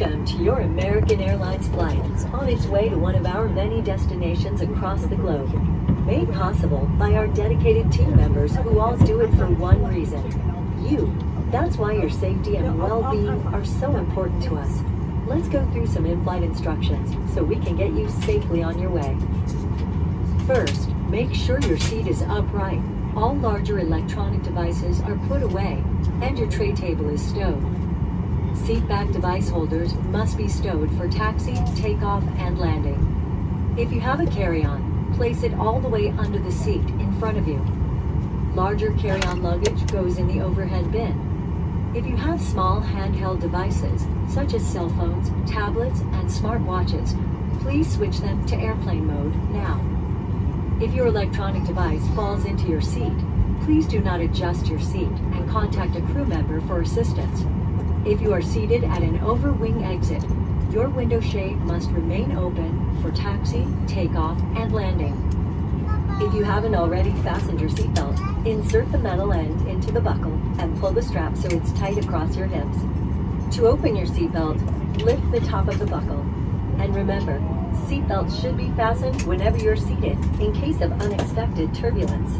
Welcome to your American Airlines flight on its way to one of our many destinations across the globe. Made possible by our dedicated team members who all do it for one reason: you. That's why your safety and well-being are so important to us. Let's go through some in-flight instructions so we can get you safely on your way. First, make sure your seat is upright. All larger electronic devices are put away and your tray table is stowed. Seat back device holders must be stowed for taxi, takeoff, and landing. If you have a carry-on, place it all the way under the seat in front of you. Larger carry-on luggage goes in the overhead bin. If you have small handheld devices, such as cell phones, tablets, and smartwatches, please switch them to airplane mode now. If your electronic device falls into your seat, please do not adjust your seat and contact a crew member for assistance. If you are seated at an overwing exit, your window shade must remain open for taxi, takeoff, and landing. If you haven't already fastened your seatbelt, insert the metal end into the buckle and pull the strap so it's tight across your hips. To open your seatbelt, lift the top of the buckle. And remember, seatbelts should be fastened whenever you're seated in case of unexpected turbulence.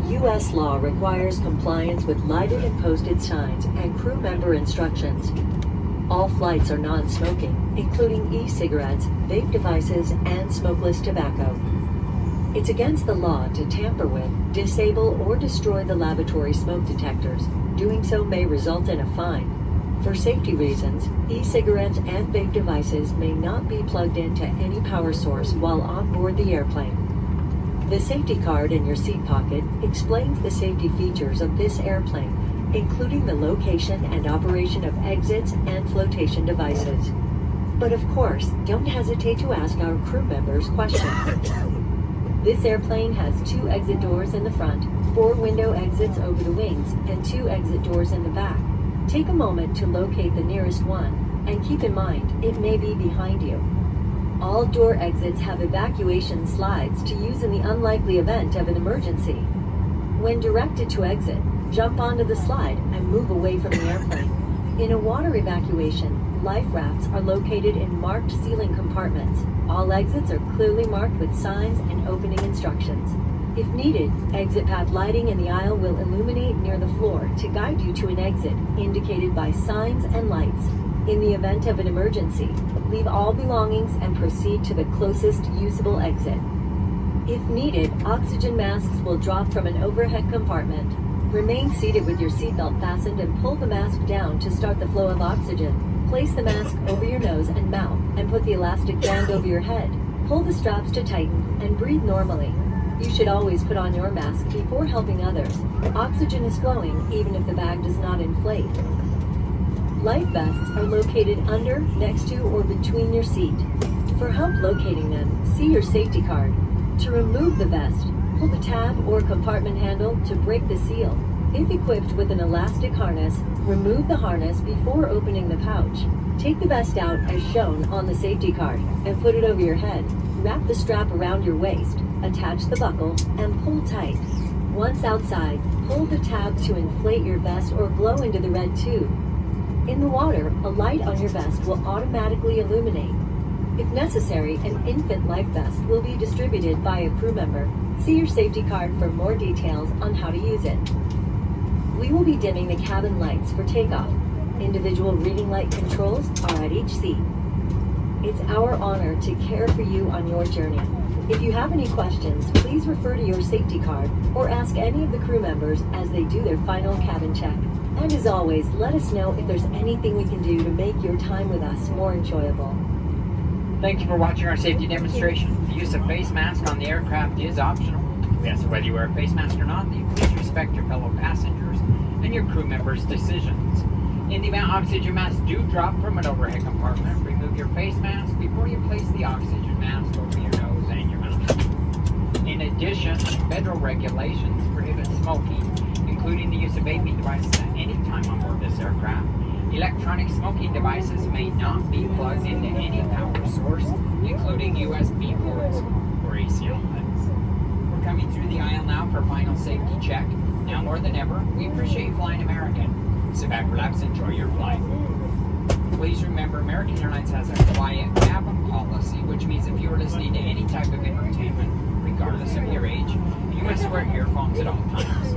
U.S. law requires compliance with lighted and posted signs and crew member instructions. All flights are non-smoking, including e-cigarettes, vape devices, and smokeless tobacco. It's against the law to tamper with, disable, or destroy the lavatory smoke detectors. Doing so may result in a fine. For safety reasons, e-cigarettes and vape devices may not be plugged into any power source while on board the airplane. The safety card in your seat pocket explains the safety features of this airplane, including the location and operation of exits and flotation devices. But of course, don't hesitate to ask our crew members questions. This airplane has 2 exit doors in the front, 4 window exits over the wings, and 2 exit doors in the back. Take a moment to locate the nearest one, and keep in mind, it may be behind you. All door exits have evacuation slides to use in the unlikely event of an emergency. When directed to exit, jump onto the slide and move away from the airplane. In a water evacuation, life rafts are located in marked ceiling compartments. All exits are clearly marked with signs and opening instructions. If needed, exit path lighting in the aisle will illuminate near the floor to guide you to an exit indicated by signs and lights. In the event of an emergency, leave all belongings and proceed to the closest usable exit. If needed, oxygen masks will drop from an overhead compartment. Remain seated with your seatbelt fastened and pull the mask down to start the flow of oxygen. Place the mask over your nose and mouth and put the elastic band over your head. Pull the straps to tighten and breathe normally. You should always put on your mask before helping others. Oxygen is flowing even if the bag does not inflate. Life vests are located under, next to, or between your seat. For help locating them, see your safety card. To remove the vest, pull the tab or compartment handle to break the seal. If equipped with an elastic harness, remove the harness before opening the pouch. Take the vest out as shown on the safety card and put it over your head. Wrap the strap around your waist, attach the buckle, and pull tight. Once outside, pull the tab to inflate your vest or blow into the red tube. In the water, a light on your vest will automatically illuminate. If necessary, an infant life vest will be distributed by a crew member. See your safety card for more details on how to use it. We will be dimming the cabin lights for takeoff. Individual reading light controls are at each seat. It's our honor to care for you on your journey. If you have any questions, please refer to your safety card or ask any of the crew members as they do their final cabin check. And as always, let us know if there's anything we can do to make your time with us more enjoyable. Thank you for watching our safety demonstration. The use of face mask on the aircraft is optional. We ask that whether you wear a face mask or not, that you please respect your fellow passengers and your crew members' decisions. In the event oxygen masks do drop from an overhead compartment, remove your face mask before you place the oxygen mask over your nose and your mouth. In addition, federal regulations prohibit smoking, including the use of vaping devices at any time on board this aircraft. Electronic smoking devices may not be plugged into any power source, including USB ports or AC outlets. We're coming through the aisle now for final safety check. Now more than ever, we appreciate you flying American. Sit back, relax, enjoy your flight. Please remember American Airlines has a quiet cabin policy, which means if you are listening to any type of entertainment, regardless of your age, you must wear earphones at all times.